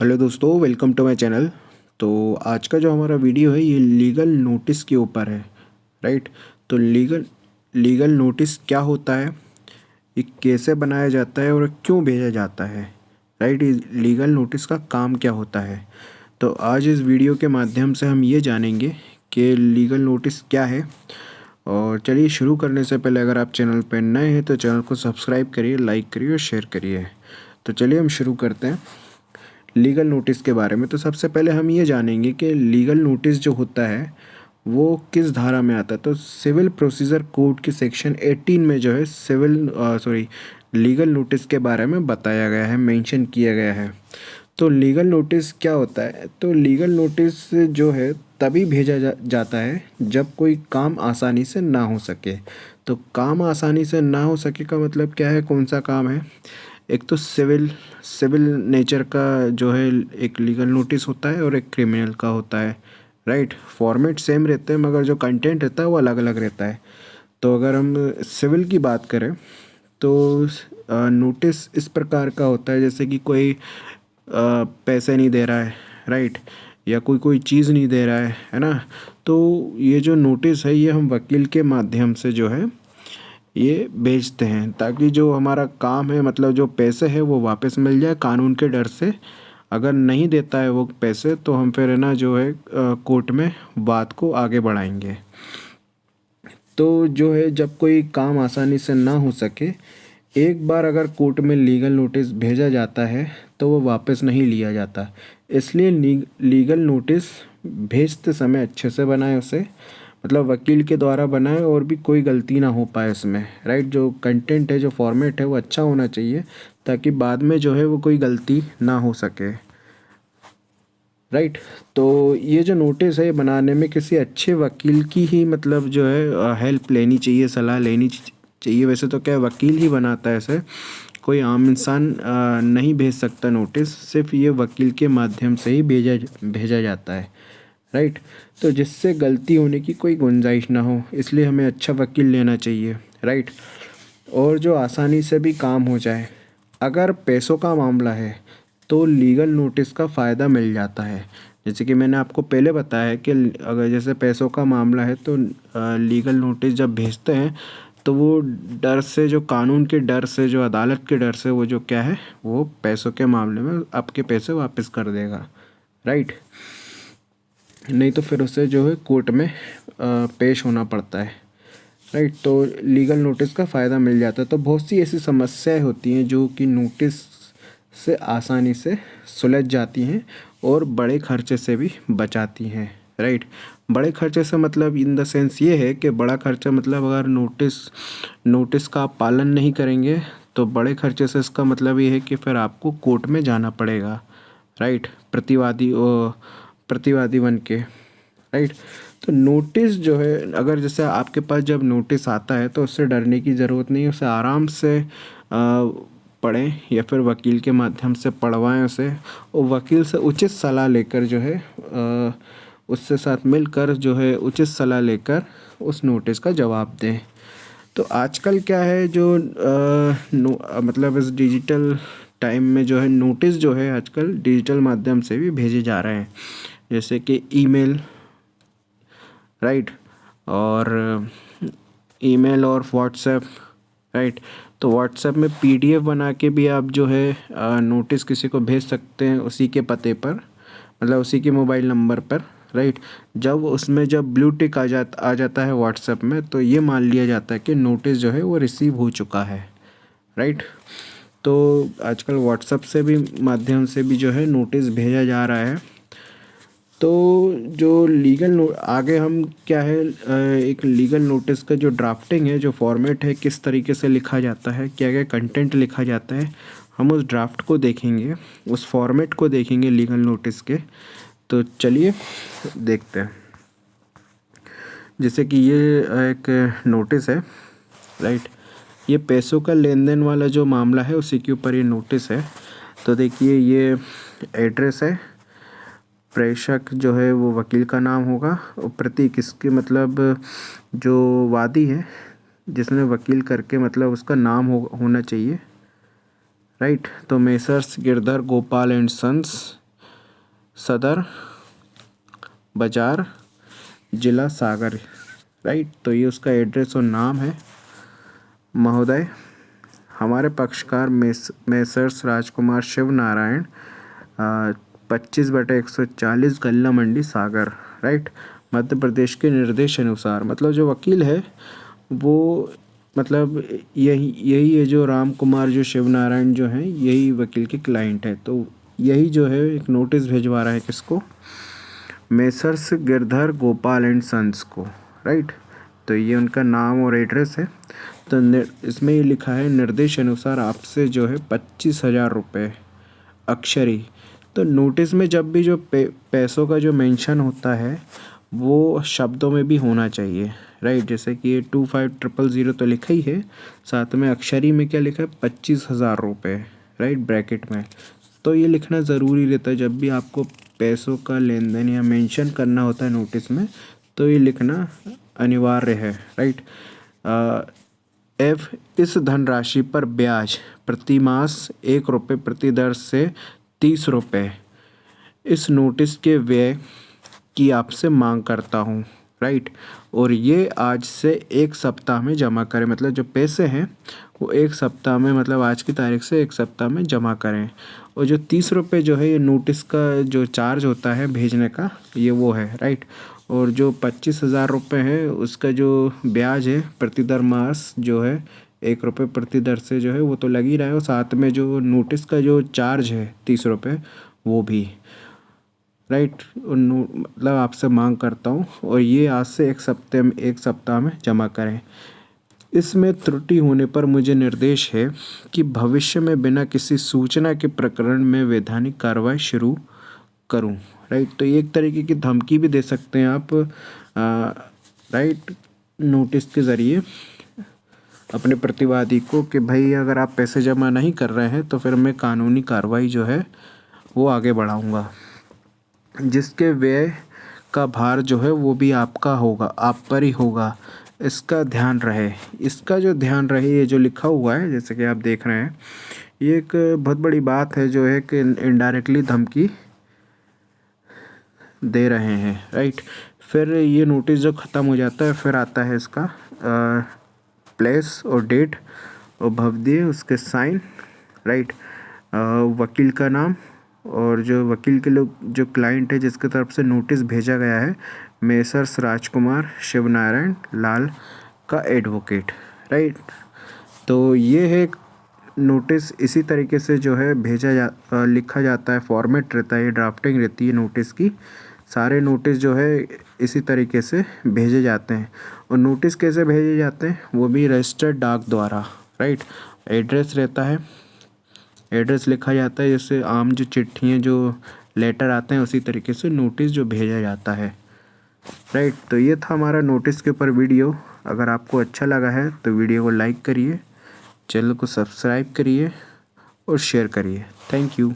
Hello दोस्तों, welcome to my channel. तो आज का जो हमारा वीडियो है ये लीगल नोटिस के ऊपर है। राइट। तो लीगल नोटिस क्या होता है, ये कैसे बनाया जाता है और क्यों भेजा जाता है। राइट। लीगल नोटिस का काम क्या होता है। तो आज इस वीडियो के माध्यम से हम ये जानेंगे कि लीगल नोटिस क्या है। और चलिए, शुरू करने से पहले अगर आप चैनल पर नए हैं तो चैनल को सब्सक्राइब करिए, लाइक करिए और शेयर करिए। तो चलिए हम शुरू करते हैं लीगल नोटिस के बारे में। तो सबसे पहले हम ये जानेंगे कि लीगल नोटिस जो होता है वो किस धारा में आता है। तो सिविल प्रोसीजर कोड के सेक्शन 18 में जो है लीगल नोटिस के बारे में बताया गया है, मेंशन किया गया है। तो लीगल नोटिस क्या होता है। तो लीगल नोटिस जो है तभी भेजा जाता है जब कोई काम आसानी से ना हो सके। तो काम आसानी से ना हो सके का मतलब क्या है, कौन सा काम है। एक तो सिविल नेचर का जो है एक लीगल नोटिस होता है और एक क्रिमिनल का होता है। राइट। फॉर्मेट सेम रहते हैं मगर जो कंटेंट रहता है वो अलग अलग रहता है। तो अगर हम सिविल की बात करें तो नोटिस इस प्रकार का होता है जैसे कि कोई पैसे नहीं दे रहा है। राइट। या कोई कोई चीज़ नहीं दे रहा है ना। तो ये जो नोटिस है ये हम वकील के माध्यम से जो है ये बेचते हैं ताकि जो हमारा काम है, मतलब जो पैसे है वो वापस मिल जाए कानून के डर से। अगर नहीं देता है वो पैसे तो हम फिर है ना जो है कोर्ट में बात को आगे बढ़ाएंगे। तो जो है जब कोई काम आसानी से ना हो सके, एक बार अगर कोर्ट में लीगल नोटिस भेजा जाता है तो वो वापस नहीं लिया जाता। इसलिए लीगल नोटिस भेजते समय अच्छे से बनाए उसे, मतलब वकील के द्वारा बनाए और भी कोई गलती ना हो पाए उसमें। राइट। जो कंटेंट है, जो फॉर्मेट है वो अच्छा होना चाहिए ताकि बाद में जो है वो कोई गलती ना हो सके। राइट। तो ये जो नोटिस है ये बनाने में किसी अच्छे वकील की ही मतलब जो है हेल्प लेनी चाहिए, सलाह लेनी चाहिए। वैसे तो क्या है, वकील ही बनाता है इसे, कोई आम इंसान नहीं भेज सकता नोटिस, सिर्फ ये वकील के माध्यम से ही भेजा भेजा जाता है। राइट। तो जिससे गलती होने की कोई गुंजाइश ना हो, इसलिए हमें अच्छा वकील लेना चाहिए। राइट। और जो आसानी से भी काम हो जाए। अगर पैसों का मामला है तो लीगल नोटिस का फ़ायदा मिल जाता है। जैसे कि मैंने आपको पहले बताया है कि अगर जैसे पैसों का मामला है तो लीगल नोटिस जब भेजते हैं तो वो डर से, जो कानून के डर से, जो अदालत के डर से, वो जो क्या है वो पैसों के मामले में आपके पैसे वापस कर देगा। राइट। नहीं तो फिर उसे जो है कोर्ट में पेश होना पड़ता है। राइट। तो लीगल नोटिस का फ़ायदा मिल जाता है। तो बहुत सी ऐसी समस्याएं होती हैं जो कि नोटिस से आसानी से सुलझ जाती हैं और बड़े खर्चे से भी बचाती हैं। राइट। बड़े खर्चे से मतलब इन द सेंस ये है कि बड़ा खर्चा मतलब अगर नोटिस नोटिस का आप पालन नहीं करेंगे तो बड़े खर्चे से इसका मतलब ये है कि फिर आपको कोर्ट में जाना पड़ेगा। राइट। प्रतिवादी बन के। राइट। तो नोटिस जो है, अगर जैसे आपके पास जब नोटिस आता है तो उससे डरने की ज़रूरत नहीं है, उसे आराम से पढ़ें या फिर वकील के माध्यम से पढ़वाएं उसे, और वकील से उचित सलाह लेकर जो है उससे साथ मिलकर जो है उचित सलाह लेकर उस नोटिस का जवाब दें। तो आजकल क्या है जो मतलब इस डिजिटल टाइम में जो है नोटिस जो है आजकल डिजिटल माध्यम से भी भेजे जा रहे हैं, जैसे कि ईमेल। राइट। और ईमेल और व्हाट्सएप। राइट। तो व्हाट्सएप में पीडीएफ बना के भी आप जो है नोटिस किसी को भेज सकते हैं उसी के पते पर, मतलब उसी के मोबाइल नंबर पर। राइट। जब ब्लू टिक आ जाता है व्हाट्सएप में तो ये मान लिया जाता है कि नोटिस जो है वो रिसीव हो चुका है। राइट। तो आजकल व्हाट्सएप से भी माध्यम से भी जो है नोटिस भेजा जा रहा है। तो जो आगे हम क्या है एक लीगल नोटिस का जो ड्राफ्टिंग है, जो फॉर्मेट है, किस तरीके से लिखा जाता है, क्या क्या कंटेंट लिखा जाता है, हम उस ड्राफ्ट को देखेंगे, उस फॉर्मेट को देखेंगे लीगल नोटिस के। तो चलिए देखते हैं। जैसे कि ये एक नोटिस है। राइट। ये पैसों का लेन देन वाला जो मामला है उसी के ऊपर ये नोटिस है। तो देखिए, ये एड्रेस है, प्रेषक जो है वो वकील का नाम होगा, और प्रतीक इसके मतलब जो वादी है जिसने वकील करके मतलब उसका नाम होना चाहिए। राइट। तो messrs Girdhar Gopal and sons Sadar Bazar, जिला सागर, राइट। तो ये उसका एड्रेस और नाम है। महोदय, हमारे पक्षकार मैसर्स राजकुमार शिव नारायण 25/140 गल्ला मंडी सागर, राइट, मध्य प्रदेश के निर्देश अनुसार। मतलब जो वकील है वो मतलब यही है, जो राम कुमार जो शिव नारायण जो हैं यही वकील के क्लाइंट है। तो यही जो है एक नोटिस भिजवा रहा है किसको, messrs Girdhar Gopal and sons को, राइट। तो ये उनका नाम और एड्रेस है। तो इसमें ये लिखा है निर्देश अनुसार आपसे जो है 25,000 रुपये अक्षरी। तो नोटिस में जब भी जो पैसों का जो मेंशन होता है वो शब्दों में भी होना चाहिए, राइट। जैसे कि ये 25,000 तो लिखा ही है, साथ में अक्षरी में क्या लिखा है 25,000 रुपये, राइट, ब्रैकेट में। तो ये लिखना ज़रूरी रहता है जब भी आपको पैसों का लेन देन या मेंशन करना होता है नोटिस में, तो ये लिखना अनिवार्य है, राइट। इस धनराशि पर ब्याज प्रतिमास 1 रुपये प्रति दर से 30 रुपये इस नोटिस के व्यय की आपसे मांग करता हूँ, राइट। और ये आज से 1 सप्ताह में जमा करें। मतलब जो पैसे हैं वो 1 सप्ताह में, मतलब आज की तारीख से 1 सप्ताह में जमा करें। और जो 30 रुपये जो है ये नोटिस का जो चार्ज होता है भेजने का, ये वो है, राइट। और जो 25,000 रुपये है उसका जो ब्याज है प्रति दर मास जो है 1 रुपये प्रति दर से जो है वो तो लग ही रहा है, और साथ में जो नोटिस का जो चार्ज है 30 रुपये वो भी, राइट। मतलब आपसे मांग करता हूँ, और ये आज से 1 सप्ताह में जमा करें। इसमें त्रुटि होने पर मुझे निर्देश है कि भविष्य में बिना किसी सूचना के प्रकरण में वैधानिक कार्रवाई शुरू करूं, राइट। तो ये एक तरीके की धमकी भी दे सकते हैं आप, राइट, नोटिस के ज़रिए अपने प्रतिवादी को कि भाई अगर आप पैसे जमा नहीं कर रहे हैं तो फिर मैं कानूनी कार्रवाई जो है वो आगे बढ़ाऊंगा, जिसके व्यय का भार जो है वो भी आपका होगा, आप पर ही होगा। इसका ध्यान रहे। इसका जो ध्यान रहे ये जो लिखा हुआ है जैसे कि आप देख रहे हैं, ये एक बहुत बड़ी बात है जो है कि इनडायरेक्टली धमकी दे रहे हैं, राइट। फिर ये नोटिस जो ख़त्म हो जाता है फिर आता है इसका प्लेस और डेट और भवदीय उसके साइन, राइट, वकील का नाम, और जो वकील के लोग जो क्लाइंट है जिसके तरफ से नोटिस भेजा गया है मैसर्स राजकुमार शिव नारायण लाल का एडवोकेट, राइट। तो ये है नोटिस। इसी तरीके से जो है लिखा जाता है, फॉर्मेट रहता है, ड्राफ्टिंग रहती है नोटिस की। सारे नोटिस जो है इसी तरीके से भेजे जाते हैं। और नोटिस कैसे भेजे जाते हैं वो भी रजिस्टर्ड डाक द्वारा, राइट। एड्रेस रहता है, एड्रेस लिखा जाता है, जैसे आम जो चिट्ठियाँ जो लेटर आते हैं उसी तरीके से नोटिस जो भेजा जाता है, राइट। तो ये था हमारा नोटिस के ऊपर वीडियो। अगर आपको अच्छा लगा है तो वीडियो को लाइक करिए, चैनल को सब्सक्राइब करिए और शेयर करिए। Thank you.